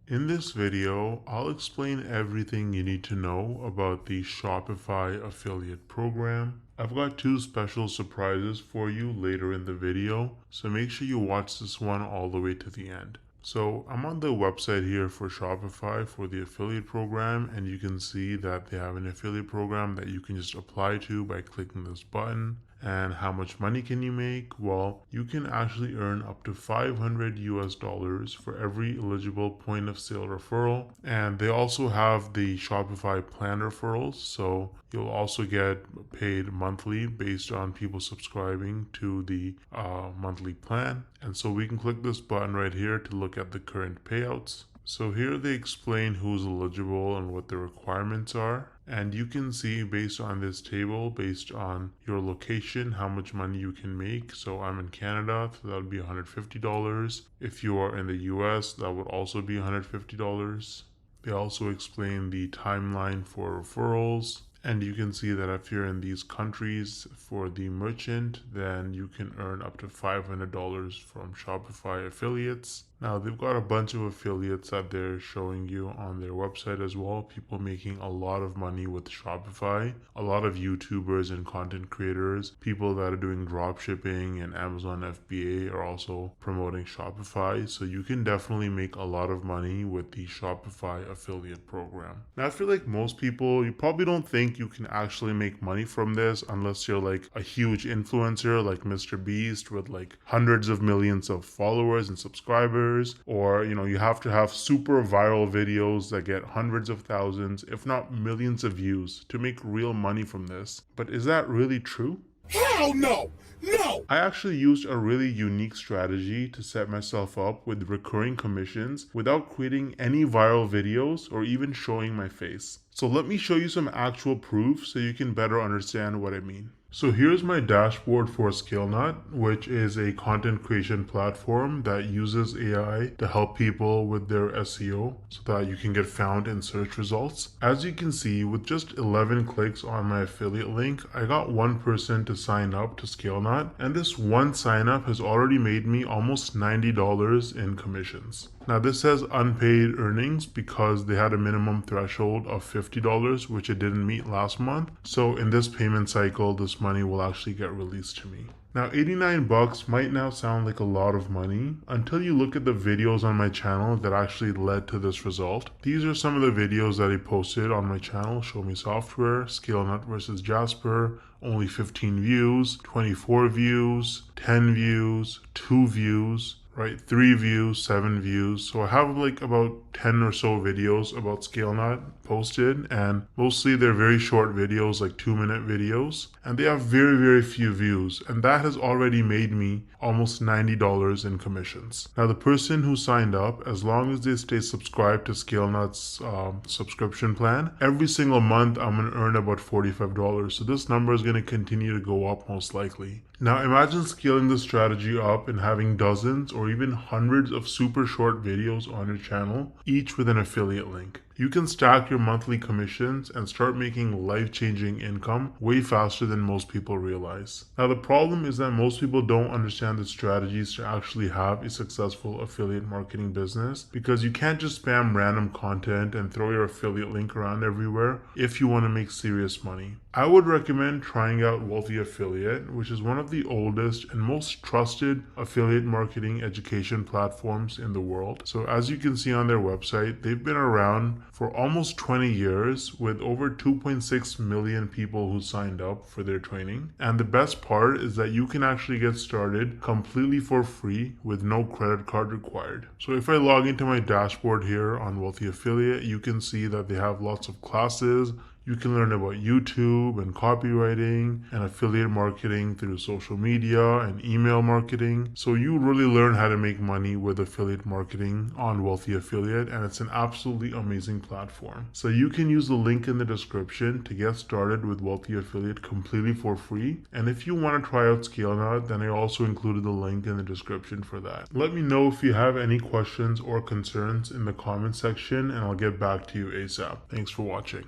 In this video, I'll explain everything you need to know about the Shopify affiliate program. I've got two special surprises for you later in the video, so make sure you watch this one all the way to the end. So I'm on the website here for Shopify for the affiliate program, and you can see that they have an affiliate program that you can just apply to by clicking this button. And how much money can you make? Well, you can actually earn up to $500 for every eligible point of sale referral. And they also have the Shopify plan referrals. So you'll also get paid monthly based on people subscribing to the monthly plan. And so we can click this button right here to look at the current payouts. So here they explain who's eligible and what the requirements are. And you can see based on this table, based on your location, how much money you can make. So I'm in Canada, so that would be $150. If you are in the US, that would also be $150. They also explain the timeline for referrals. And you can see that if you're in these countries for the merchant, then you can earn up to $500 from Shopify affiliates. Now, they've got a bunch of affiliates that they're showing you on their website as well. People making a lot of money with Shopify. A lot of YouTubers and content creators, people that are doing drop shipping and Amazon FBA are also promoting Shopify. So you can definitely make a lot of money with the Shopify affiliate program. Now, I feel like most people, you probably don't think you can actually make money from this unless you're like a huge influencer like Mr. Beast with like hundreds of millions of followers and subscribers. Or you have to have super viral videos that get hundreds of thousands, if not millions of views to make real money from this. But is that really true? Hell no! No! I actually used a really unique strategy to set myself up with recurring commissions without creating any viral videos or even showing my face. So let me show you some actual proof so you can better understand what I mean. So here's my dashboard for ScaleNut, which is a content creation platform that uses AI to help people with their SEO so that you can get found in search results. As you can see, with just 11 clicks on my affiliate link, I got one person to sign up to ScaleNut, and this one sign up has already made me almost $90 in commissions. Now this says unpaid earnings because they had a minimum threshold of $50, which it didn't meet last month. So in this payment cycle, this money will actually get released to me. Now 89 bucks might now sound like a lot of money until you look at the videos on my channel that actually led to this result. These are some of the videos that I posted on my channel: Show Me Software, ScaleNut versus Jasper, only 15 views, 24 views, 10 views, 2 views, right? 3 views, 7 views. So I have like about 10 or so videos about ScaleNut posted, and mostly they're very short videos, like 2-minute videos, and they have very, very few views, and that has already made me almost $90 in commissions. Now the person who signed up, as long as they stay subscribed to ScaleNut's subscription plan, every single month I'm going to earn about $45. So this number is going to continue to go up most likely. Now imagine scaling this strategy up and having dozens or even hundreds of super short videos on your channel, each with an affiliate link. You can stack your monthly commissions and start making life-changing income way faster than most people realize. Now the problem is that most people don't understand the strategies to actually have a successful affiliate marketing business, because you can't just spam random content and throw your affiliate link around everywhere if you want to make serious money. I would recommend trying out Wealthy Affiliate, which is one of the oldest and most trusted affiliate marketing education platforms in the world. So as you can see on their website, they've been around for almost 20 years with over 2.6 million people who signed up for their training. And the best part is that you can actually get started completely for free with no credit card required. So if I log into my dashboard here on Wealthy Affiliate, you can see that they have lots of classes. You can learn about YouTube and copywriting and affiliate marketing through social media and email marketing. So you really learn how to make money with affiliate marketing on Wealthy Affiliate, and it's an absolutely amazing platform. So you can use the link in the description to get started with Wealthy Affiliate completely for free. And if you want to try out ScaleNut, then I also included the link in the description for that. Let me know if you have any questions or concerns in the comment section, and I'll get back to you ASAP. Thanks for watching.